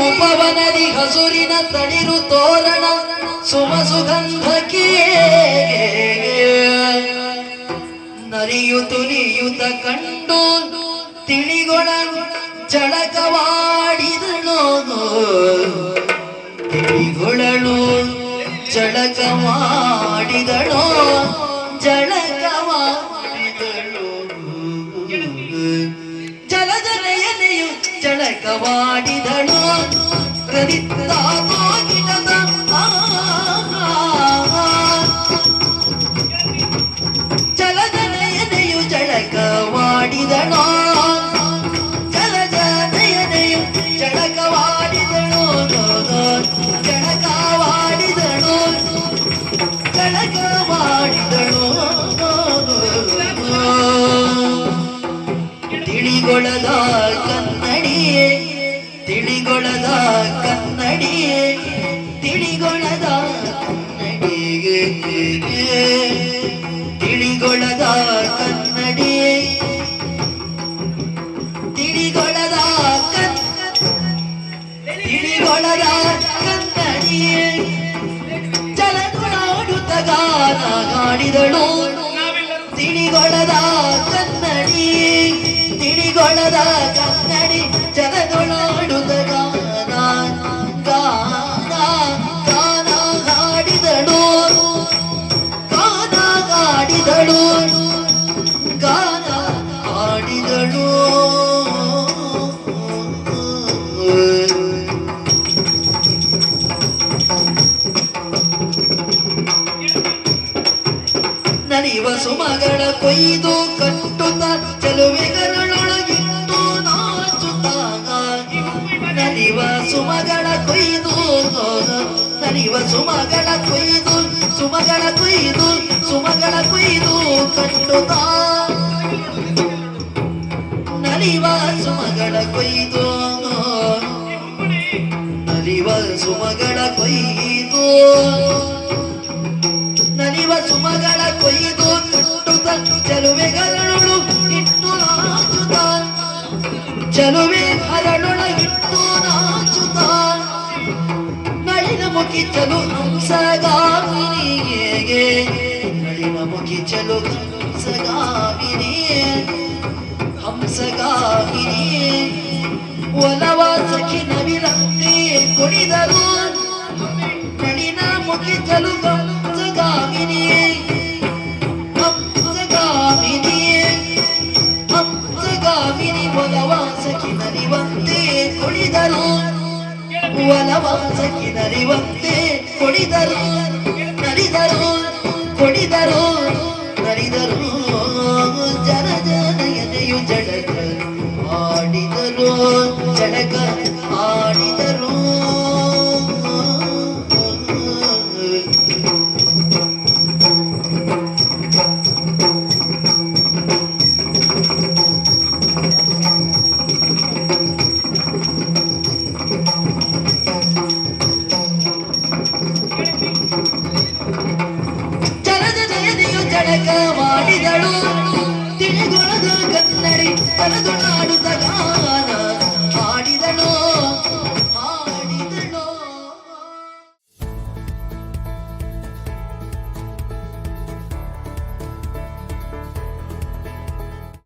ಉಪವನದಿ ಹಸುರಿನ ತಳಿರು ತೋರಣ ಸುಮ ಸುಗಂಧಕ್ಕೆ ನರಿಯು ತುಲಿಯುತ ಕಂಡು ತಿಳಿಗೊಳನು ಜಳಕವಾಡಿದಳು ತಿಳಿಗೊಳಲು ಜಳಕವಾಡಿದಳು ಜಳಕವಾಡಿದಳು ಜಲಜನೆಯನೆಯು ಜಳಕವಾಡಿದಳು ಪ್ರದಿತ್ತಾಗಿಡದ ಜಲಜನೆಯನೆಯು ಜಳಕವಾಡಿದಳು ಜಲಜನೆಯನೆಯು ಜಳಕವಾಡಿದಳು ಜಳಕವಾಡಿದಳು ಜಳಕವಾಡಿದಳು ತಿಳಿಗೊಳದ ಕನ್ನಡಿಯೇ ತಿಳಿಗೊಳದ ಕನ್ನಡಿಯೇ ತಿಳಿಗೊಳದ ಕನ್ನಡಿಗೆ ತಿಳಿಗೊಳದ ಕನ್ನಡಿಯೇ ತಿಳಿಗೊಳದ ತಿಳಿಗೊಳದ ಕನ್ನಡಿಯೇ ಜಲದುಳಾಡುತ್ತ ಗಾನ ಹಾಡಿದಳು ತಿಳಿಗೊಳದ ಕನ್ನಡಿ ತಿಳಿಗೊಳದ ಕನ್ನಡಿ ಜಲದುಳಾಡುತ್ತ ಗಾನ ಗಾನ ಗಾನ ಹಾಡಿದಳು ಗಾನ ಹಾಡಿದಳು ಗಾನ ಹಾಡಿದಳು ನಲಿವ ಸುಮಗಳ ಕೊಯ್ದು ಕಟ್ಟುತ್ತ ಚೆಲುವೆಗಳೊಳಗಿಟ್ಟು ನಾಚುತ್ತಾಗ ನಲಿವ ಸುಮಗಳ ಕೊಯ್ದು ನಲಿವ ಸುಮಗಳ ಕೊಯ್ದು ಸುಮಗಳ ಕೊಯ್ದು ಸುಮಗಳ ಕೊಯ್ದು ಕಟ್ಟುತ್ತ ನಲಿವ ಸುಮಗಳ ಕೊಯ್ದು ನಲಿವ ಸುಮಗಳ ಕೊಯ್ದು ನಲಿವ ಸುಮಗಳ ಕೊಯ್ದು ಕಟ್ಟುತ್ತ ಚೆಲುವೆಗಳೊಳು ಇಟ್ಟು ನಾಚುತ್ತ ಚೆಲುವೆ ಹರಳೊಳಗಿಟ್ಟು ನಾಚುತ್ತ ನಳಿನ ಮುಖಿ ಚಲು ಹಂಸಗಾಮಿನಿಗೆ ನಳಿನ ಮುಖಿ ಚಲು ಹಂಸಗಾಮಿನಿಯೇ ಹಂಸಗಾಮಿನಿಯೇ ಒಲವ ಸಖಿ ನವಿರಂತೆ ಕುಣಿದರು ನಳಿನ ಮುಖಿ ಚಲು ಹಂಸಗಾಮಿನಿಯೇ ಹಂಸಗಾಮಿನಿಯೇ ಹಂಸಗಾಮಿನಿ ಒಲವ ಸಖಿ ನಲಿವಂತೆ ಕುಣಿದರು ಒಲವ ಸಖಿ ನಲಿವಂತೆ ಕುಣಿದರು ನಲಿದರು ಕುಣಿದರು ನಲಿದರು ಜನ ಜನಯನೆಯು ಜಡಕ ಆಡಿದರು ಜಡಕ ಆಡಿದರು